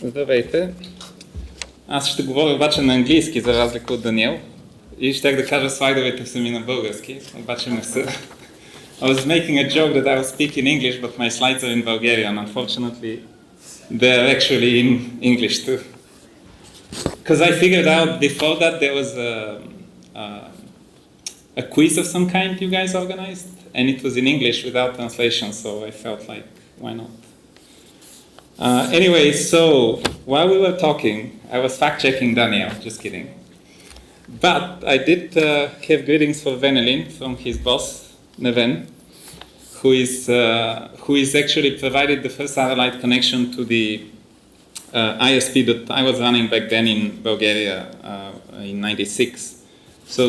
Здравейте. Аз ще говоря обаче на английски, за разлика от Даниел. И щях да кажа слайдовете са ми на български, обаче не са. I was making a joke that I will speak in English, but my slides are in Bulgarian. Unfortunately, they're actually in English too. Because I figured out before that there was a quiz of some kind you guys organized, and it was in English without translation, so I felt like, why not? Anyway, so while we were talking, I was fact-checking Daniel, just kidding. But I did have greetings for Venelin from his boss, Neven, who is actually provided the first satellite connection to the ISP that I was running back then in Bulgaria in '96. So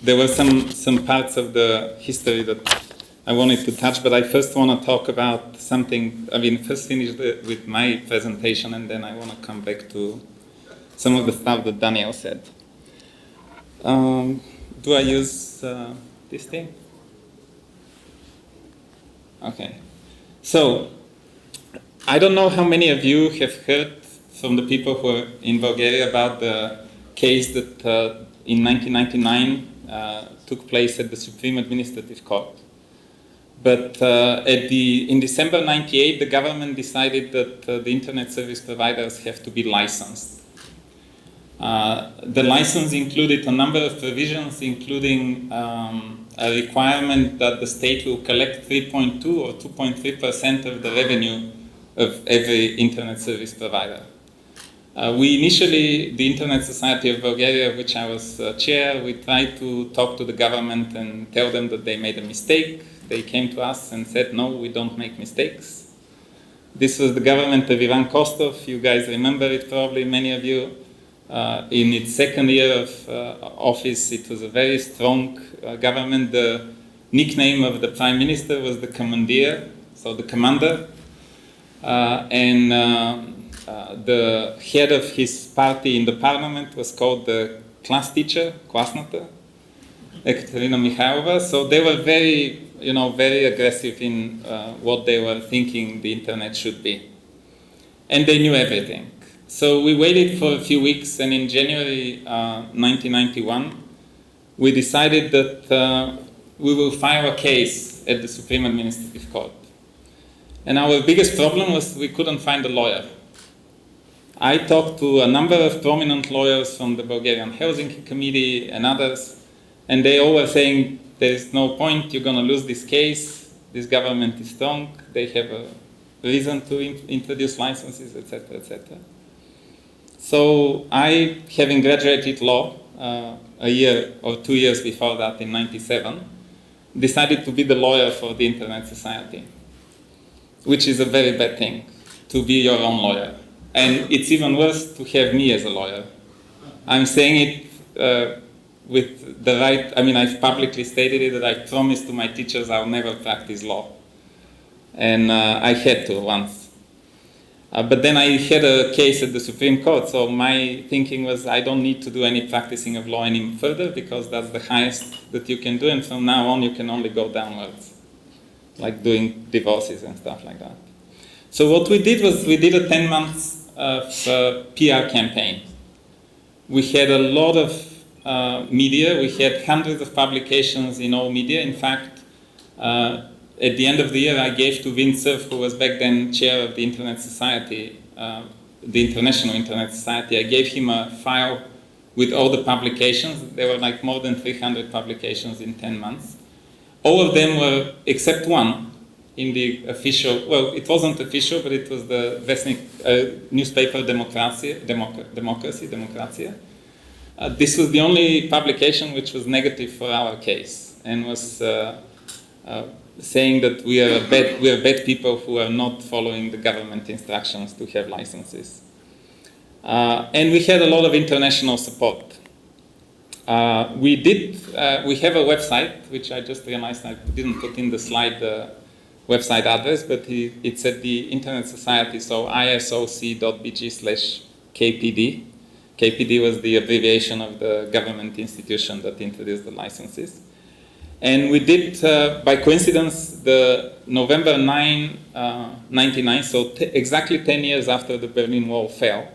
there were some parts of the history that I wanted to touch, but I first want to talk about something. I mean, first finish with my presentation, and then I want to come back to some of the stuff that Daniel said. Do I use this thing? Okay. So, I don't know how many of you have heard from the people who are in Bulgaria about the case that in 1999 took place at the Supreme Administrative Court. But in December '98, the government decided that the internet service providers have to be licensed. The license included a number of provisions, including a requirement that the state will collect 3.2 or 2.3% of the revenue of every internet service provider. We initially, the Internet Society of Bulgaria, of which I was chair, we tried to talk to the government and tell them that they made a mistake. They came to us and said, no, we don't make mistakes. This was the government of Ivan Kostov. You guys remember it probably, many of you. In its second year of office, it was a very strong government. The nickname of the prime minister was the commandeer, so the commander. The head of his party in the parliament was called the class teacher, Klasnata, Ekaterina Mikhailova. So they were very aggressive in what they were thinking the internet should be. And they knew everything. So we waited for a few weeks, and in January 1991, we decided that we will file a case at the Supreme Administrative Court. And our biggest problem was we couldn't find a lawyer. I talked to a number of prominent lawyers from the Bulgarian Helsinki Committee and others, and they all were saying, there's no point, you're going to lose this case, this government is strong, they have a reason to introduce licenses, etc., etc. So I, having graduated law a year or 2 years before that in '97, decided to be the lawyer for the Internet Society, which is a very bad thing, to be your own lawyer. And it's even worse to have me as a lawyer. I'm saying it with the right, I mean, I've publicly stated it that I promised to my teachers I'll never practice law. And I had to once. But then I had a case at the Supreme Court, so my thinking was I don't need to do any practicing of law any further because that's the highest that you can do, and from now on you can only go downwards, like doing divorces and stuff like that. So what we did was we did a 10 months PR campaign. We had a lot of media, we had hundreds of publications in all media. In fact, at the end of the year, I gave to Vin Cerf, who was back then chair of the Internet Society, the International Internet Society, I gave him a file with all the publications. There were like more than 300 publications in 10 months. All of them were, except one, in the official, well, it wasn't official, but it was the Vestnik newspaper Demokracija. This was the only publication which was negative for our case and was saying that we are bad people who are not following the government instructions to have licenses. And we had a lot of international support. We have a website, which I just realized I didn't put in the slide the website address, but it's at the Internet Society, so isoc.bg/KPD. KPD was the abbreviation of the government institution that introduced the licenses. And we did, by coincidence, the November 9, 99, so exactly 10 years after the Berlin Wall fell,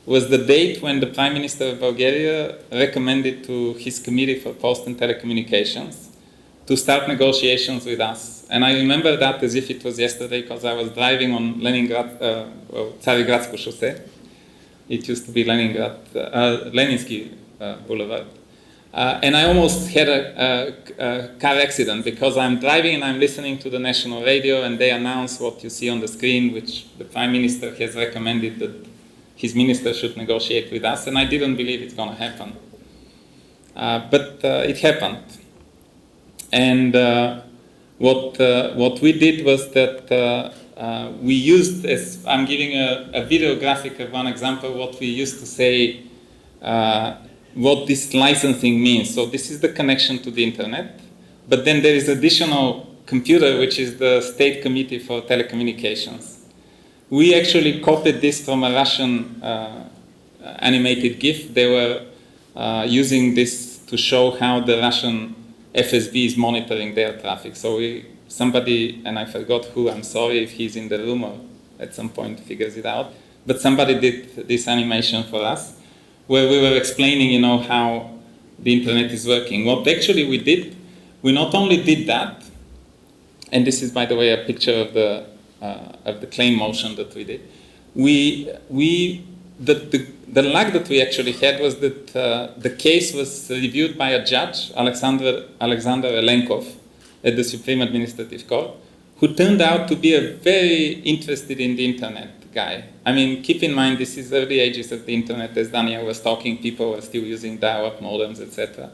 was the date when the Prime Minister of Bulgaria recommended to his Committee for Post and Telecommunications to start negotiations with us. And I remember that as if it was yesterday, because I was driving on Tsarigradsko Shosсе. It used to be Leninsky Boulevard. And I almost had a car accident, because I'm driving and I'm listening to the national radio, and they announce what you see on the screen, which the Prime Minister has recommended that his minister should negotiate with us, and I didn't believe it's going to happen. But it happened. And what we did was that we used, as I'm giving a video graphic of one example, what we used to say, what this licensing means. So this is the connection to the internet, but then there is additional computer, which is the State Committee for Telecommunications. We actually copied this from a Russian animated GIF. They were using this to show how the Russian FSB is monitoring their traffic. So somebody, and I forgot who, I'm sorry if he's in the room or at some point figures it out, but somebody did this animation for us, where we were explaining, how the internet is working. What actually we did, we not only did that, and this is, by the way, a picture of the claim motion that we did. The luck that we actually had was that the case was reviewed by a judge, Alexander Elenkov, at the Supreme Administrative Court, who turned out to be a very interested in the internet guy. I mean, keep in mind, this is early ages of the internet. As Daniel was talking, people were still using dial-up modems, etc.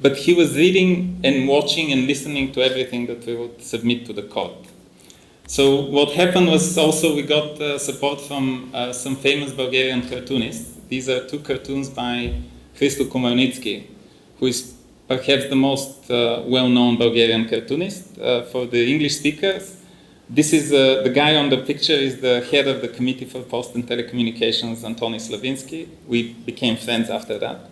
But he was reading and watching and listening to everything that we would submit to the court. So what happened was also we got support from some famous Bulgarian cartoonists. These are two cartoons by Hristo Komarnitsky, who is perhaps the most well-known Bulgarian cartoonist. For the English speakers, this is the guy on the picture is the head of the Committee for Post and Telecommunications, Antony Slavinsky. We became friends after that.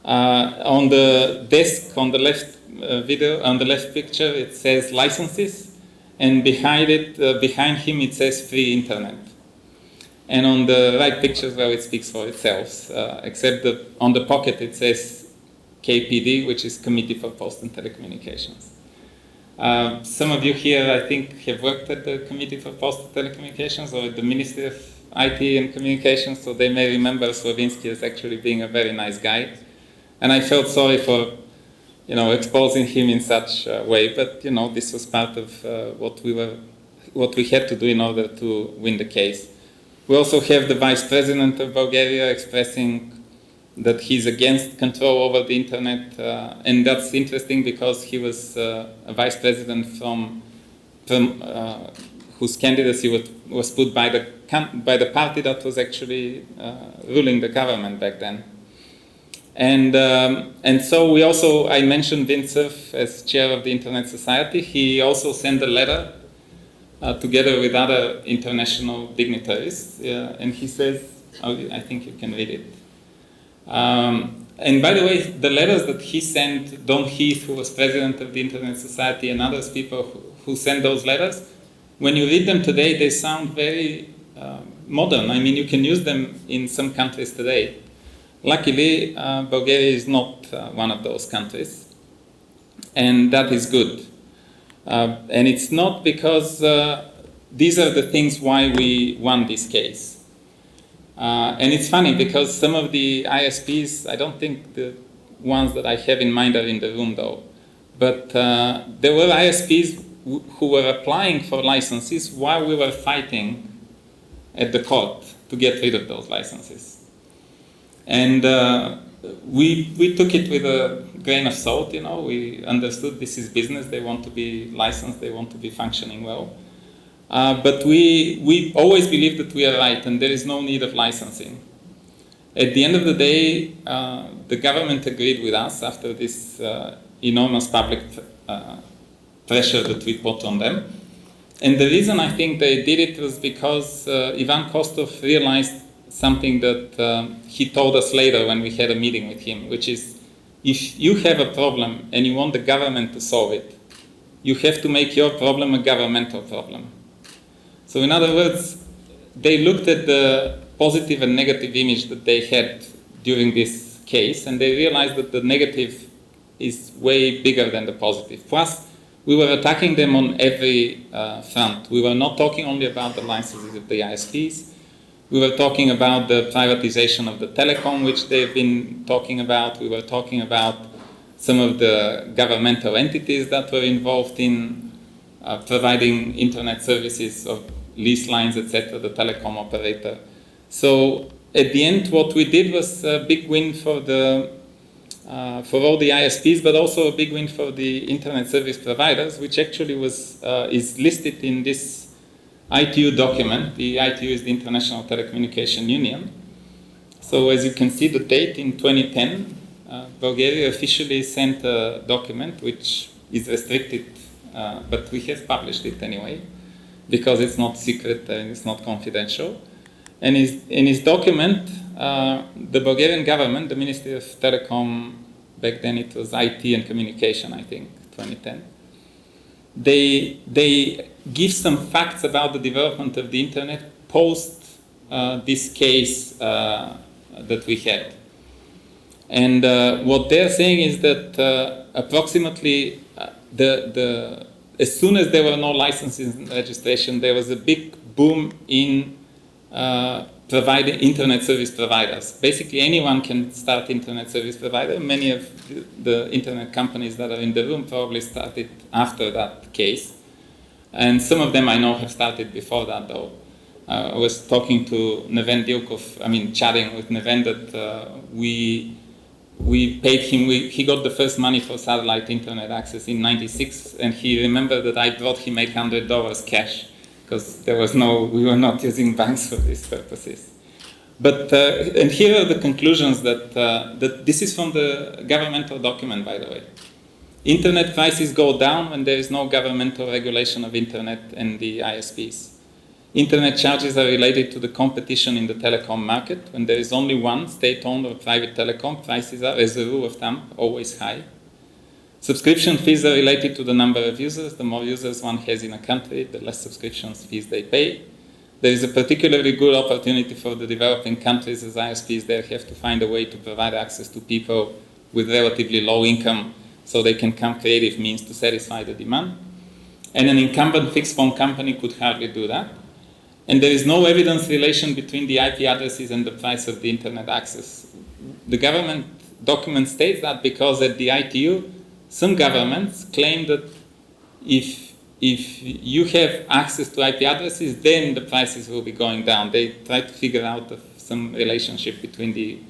On the desk, on the left on the left picture, it says licenses, and behind him it says free internet. And on the right picture, well, it speaks for itself, except that on the pocket it says KPD, which is Committee for Post and Telecommunications. Some of you here, I think, have worked at the Committee for Post and Telecommunications or at the Ministry of IT and Communications, so they may remember Slavinsky as actually being a very nice guy. And I felt sorry for, exposing him in such a way, but, this was part of what we had to do in order to win the case. We also have the Vice President of Bulgaria expressing that he's against control over the internet, and that's interesting because he was a vice president from whose candidacy was put by the party that was actually ruling the government back then. And so we also, I mentioned Vint Cerf as chair of the Internet Society. He also sent a letter together with other international dignitaries, and he says, I think you can read it. And by the way, the letters that he sent, Don Heath, who was president of the Internet Society, and others people who sent those letters, when you read them today, they sound very modern. I mean, you can use them in some countries today. Luckily, Bulgaria is not one of those countries, and that is good. And it's not because these are the things why we won this case. And it's funny because some of the ISPs, I don't think the ones that I have in mind are in the room though, but there were ISPs who were applying for licenses while we were fighting at the court to get rid of those licenses. And we took it with a grain of salt, we understood this is business, they want to be licensed, they want to be functioning well. But we always believe that we are right and there is no need of licensing. At the end of the day, the government agreed with us after this enormous public pressure that we put on them. And the reason I think they did it was because Ivan Kostov realized something that he told us later when we had a meeting with him, which is if you have a problem and you want the government to solve it, you have to make your problem a governmental problem. So in other words, they looked at the positive and negative image that they had during this case, and they realized that the negative is way bigger than the positive. Plus, we were attacking them on every front. We were not talking only about the licenses of the ISPs. We were talking about the privatization of the telecom, which they've been talking about. We were talking about some of the governmental entities that were involved in providing internet services of lease lines, etc., the telecom operator. So at the end, what we did was a big win for all the ISPs, but also a big win for the internet service providers, which actually is listed in this ITU document. The ITU is the International Telecommunication Union. So as you can see, the date in 2010, Bulgaria officially sent a document which is restricted, but we have published it anyway, because it's not secret and it's not confidential. And in his document, the Bulgarian government, the Ministry of Telecom, back then it was IT and Communication, I think, 2010, they give some facts about the development of the internet post this case that we had. And what they're saying is that approximately as soon as there were no licenses and registration, there was a big boom in providing internet service providers. Basically, anyone can start internet service provider. Many of the internet companies that are in the room probably started after that case. And some of them I know have started before that, though. I was talking to Neven Dilkov, chatting with Neven, that we paid him, he got the first money for satellite internet access in '96, and he remembered that I brought him $800 cash, because we were not using banks for these purposes. But, and here are the conclusions that this is from the governmental document, by the way. Internet prices go down when there is no governmental regulation of internet and the ISPs. Internet charges are related to the competition in the telecom market. When there is only one state-owned or private telecom, prices are, as a rule of thumb, always high. Subscription fees are related to the number of users. The more users one has in a country, the less subscription fees they pay. There is a particularly good opportunity for the developing countries, as ISPs there have to find a way to provide access to people with relatively low income, so they can come creative means to satisfy the demand. And an incumbent fixed phone company could hardly do that. And there is no evidence relation between the IP addresses and the price of the internet access. The government document states that because at the ITU, some governments claim that if you have access to IP addresses, then the prices will be going down. They try to figure out some relationship between the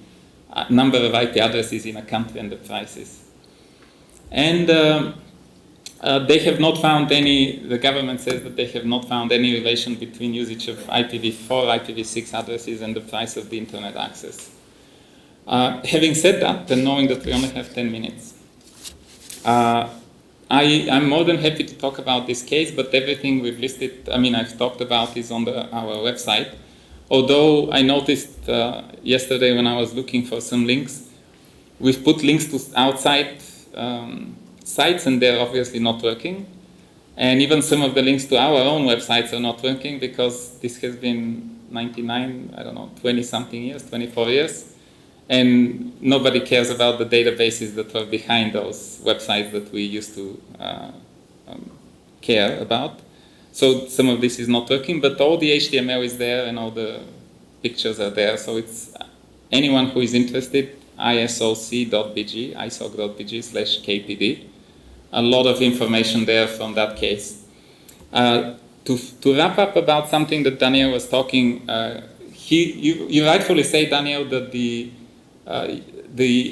number of IP addresses in a country and the prices. And they have not found the government says that they have not found any relation between usage of IPv4, IPv6 addresses and the price of the internet access. Having said that, and knowing that we only have 10 minutes, I'm more than happy to talk about this case, but everything we've listed, I've talked about is on our website. Although I noticed yesterday when I was looking for some links, we've put links to outside sites and they're obviously not working. And even some of the links to our own websites are not working because this has been 20 something years, 24 years. And nobody cares about the databases that were behind those websites that we used to care about. So some of this is not working, but all the HTML is there and all the pictures are there. So it's anyone who is interested, isocg.bg/kpd. A lot of information there from that case. To wrap up about something that Daniel was talking, you rightfully say, Daniel, that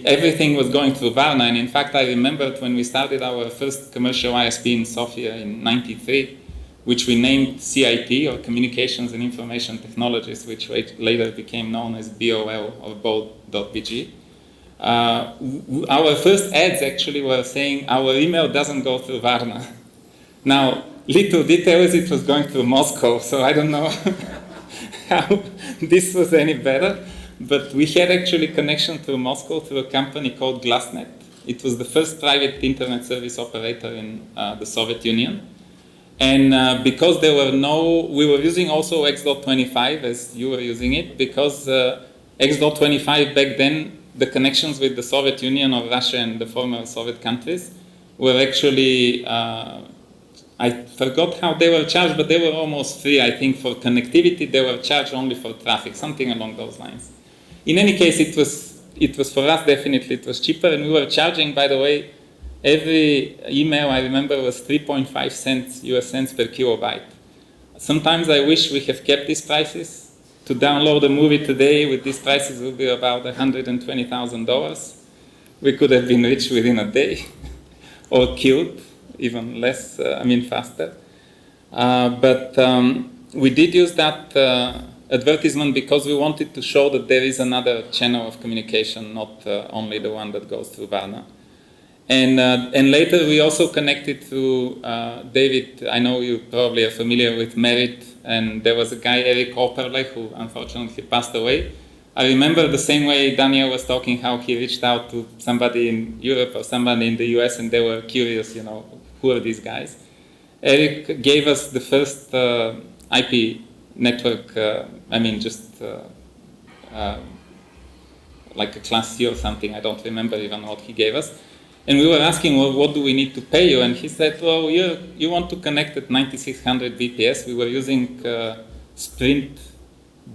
everything was going through Varna, and in fact I remembered when we started our first commercial ISP in Sofia in '93, which we named CIT, or Communications and Information Technologies, which later became known as BOL, or Bold.bg. Our first ads actually were saying our email doesn't go through Varna. Now, little detail is it was going through Moscow, so I don't know how this was any better. But we had actually connection to Moscow through a company called Glassnet, It was the first private internet service operator in the Soviet Union. And because there were we were using also X.25 as you were using it, because X.25 back then, the connections with the Soviet Union or Russia and the former Soviet countries were actually, I forgot how they were charged, but they were almost free. I think for connectivity, they were charged only for traffic, something along those lines. In any case, it was for us, definitely, it was cheaper, and we were charging, by the way, every email I remember was 3.5 cents, US cents per kilobyte. Sometimes I wish we have kept these prices. To download a movie today with these prices would be about $120,000. We could have been rich within a day or killed, even less, faster. But we did use that advertisement because we wanted to show that there is another channel of communication, not only the one that goes through Varna. And later we also connected through David. I know you probably are familiar with Merit, and there was a guy, Eric Opperle, who unfortunately passed away. I remember the same way Daniel was talking, how he reached out to somebody in Europe or somebody in the US, and they were curious, who are these guys? Eric gave us the first IP network, like a class C or something. I don't remember even what he gave us. And we were asking, well, what do we need to pay you? And he said, well, you want to connect at 9600 BPS. We were using Sprint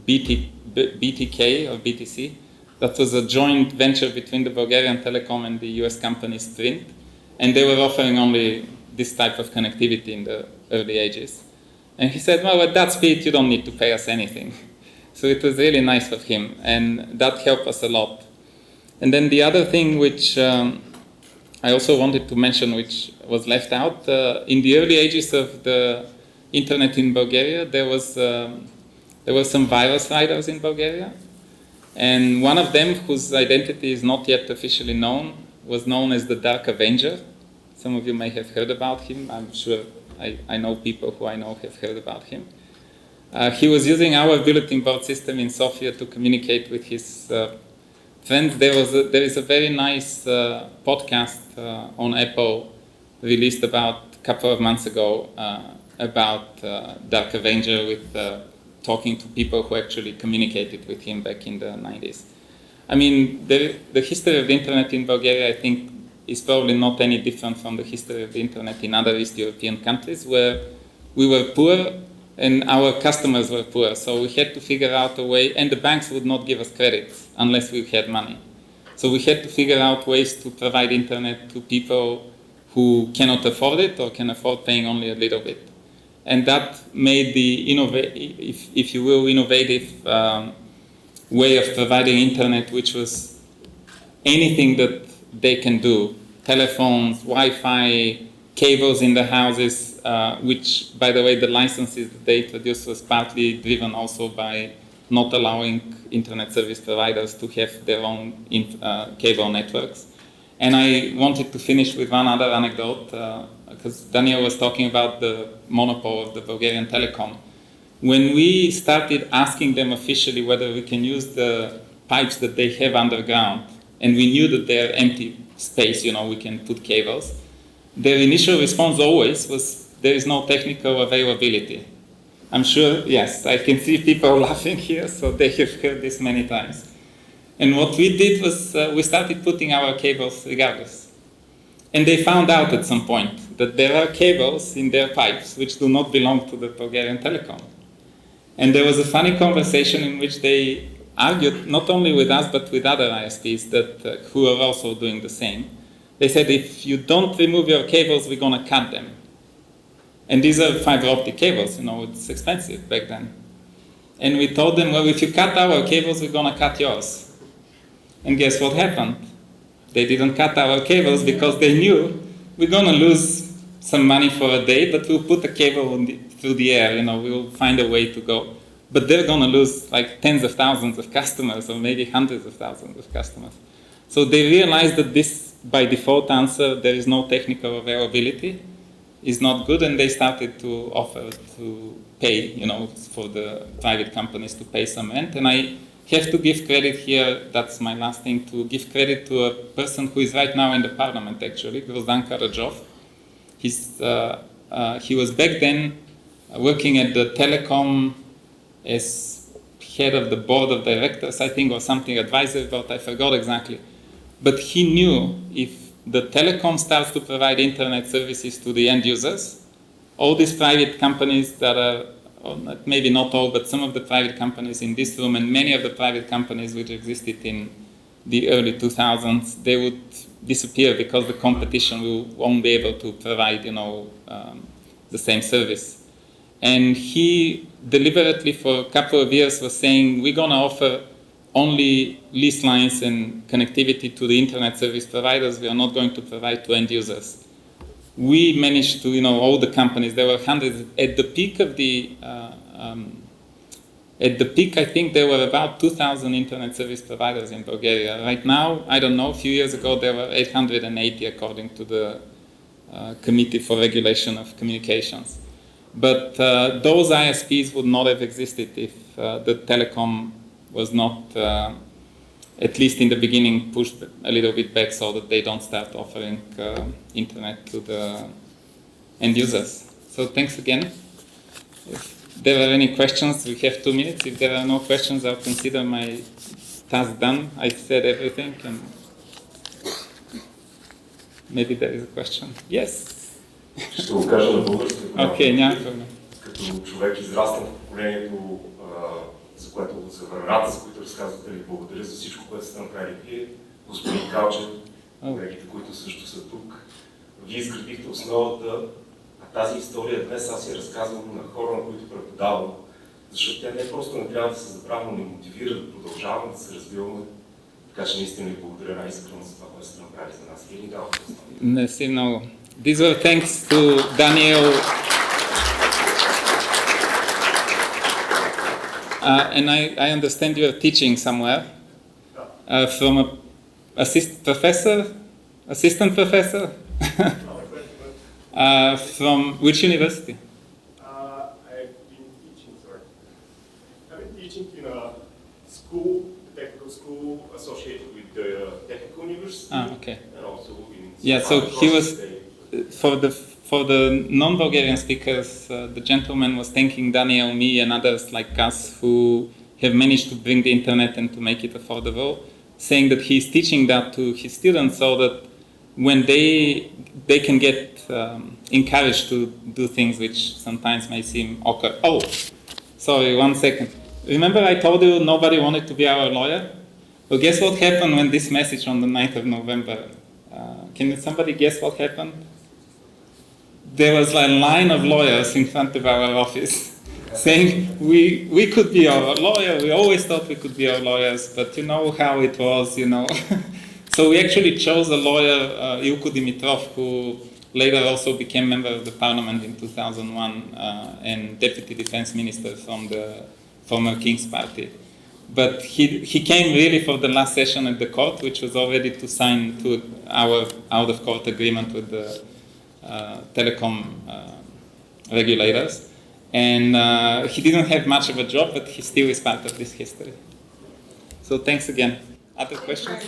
BTK or BTC. That was a joint venture between the Bulgarian Telecom and the US company Sprint. And they were offering only this type of connectivity in the early ages. And he said, well, at that speed, you don't need to pay us anything. So it was really nice of him. And that helped us a lot. And then the other thing which I also wanted to mention, which was left out, in the early ages of the internet in Bulgaria, there were some virus writers in Bulgaria. And one of them, whose identity is not yet officially known, was known as the Dark Avenger. Some of you may have heard about him. I'm sure I know people who I know have heard about him. He was using our bulletin board system in Sofia to communicate with his friends. There is a very nice podcast on Apple released about a couple of months ago about Dark Avenger with talking to people who actually communicated with him back in the 90s. I mean, the history of the internet in Bulgaria, I think, is probably not any different from the history of the internet in other East European countries, where we were poor and our customers were poor. So we had to figure out a way, and the banks would not give us credits unless we had money. So we had to figure out ways to provide internet to people who cannot afford it or can afford paying only a little bit. And that made the if you will, innovative way of providing internet, which was anything that they can do. Telephones, Wi-Fi, cables in the houses, which, by the way, the licenses that they introduced was partly driven also by not allowing internet service providers to have their own cable networks. And I wanted to finish with one other anecdote, because Daniel was talking about the monopoly of the Bulgarian Telecom. When we started asking them officially whether we can use the pipes that they have underground, and we knew that they're empty space, we can put cables, their initial response always was, there is no technical availability. I'm sure, yes, I can see people laughing here, so they have heard this many times. And what we did was we started putting our cables regardless. And they found out at some point that there are cables in their pipes which do not belong to the Bulgarian Telecom. And there was a funny conversation in which they argued, not only with us, but with other ISPs who are also doing the same. They said, if you don't remove your cables, we're going to cut them. And these are fiber optic cables, it's expensive back then. And we told them, well, if you cut our cables, we're going to cut yours. And guess what happened? They didn't cut our cables because they knew we're going to lose some money for a day, but we'll put a cable through the air, we'll find a way to go. But they're going to lose like tens of thousands of customers or maybe hundreds of thousands of customers. So they realized that this, by default answer, there is no technical availability, is not good, and they started to offer to pay, for the private companies to pay some rent. And have to give credit here, that's my last thing, to give credit to a person who is right now in the parliament, actually, Grozdan Karadzhov. He was back then working at the telecom as head of the board of directors, I think, or something, advisory board, I forgot exactly. But he knew if the telecom starts to provide internet services to the end users, all these private companies that are, maybe not all, but some of the private companies in this room and many of the private companies which existed in the early 2000s, they would disappear because the competition won't be able to provide, the same service. And he deliberately for a couple of years was saying, we're going to offer only lease lines and connectivity to the internet service providers. We are not going to provide to end users. We managed to, all the companies, there were hundreds. At the peak of I think there were about 2,000 internet service providers in Bulgaria. Right now, I don't know, a few years ago, there were 880 according to the Committee for Regulation of Communications. But those ISPs would not have existed if the telecom was not, at least in the beginning, pushed a little bit back so that they don't start offering internet to the end users. So thanks again. If there are any questions, we have 2 minutes. If there are no questions, I'll consider my task done. I've said everything, and maybe there is a question. Yes? Ще го кажа на български. Окей, няма проблем. Като човек израснал в поколението, за времената, за които разказвате, ви благодаря за всичко, което сте направили вие, господин Калчев, колегите, които също са тук. Вие изградихте основата, а тази история днес аз я разказвам на хора, на които преподавам, защото тя не просто не трябва да се забравя, но ни мотивира да продължаваме да се развиваме. Така че наистина ви благодаря най-искрено за това, което сте направили за нас. Вие ни давате основата. Merci много. These were thanks to Daniel. And I understand you are teaching somewhere from an assistant professor? From which university? I've been teaching in a school, a technical school associated with the Technical University. Okay. And also in so he was, for the non-Bulgarian speakers, the gentleman was thanking Daniel, me, and others like us who have managed to bring the internet and to make it affordable, saying that he's teaching that to his students so that when they can get encouraged to do things which sometimes may seem awkward. Oh, sorry, 1 second. Remember I told you nobody wanted to be our lawyer? Well, guess what happened when this message on the 9th of November? Can somebody guess what happened? There was a line of lawyers in front of our office saying we could be our lawyer. We always thought we could be our lawyers, but you know how it was, So we actually chose a lawyer, Ilko Dimitrov, who later also became member of the parliament in 2001 and deputy defense minister from the former King's Party. But he came really for the last session at the court, which was already to sign to our out-of-court agreement with the telecom regulators. And he didn't have much of a job, but he still is part of this history. So thanks again. Other questions?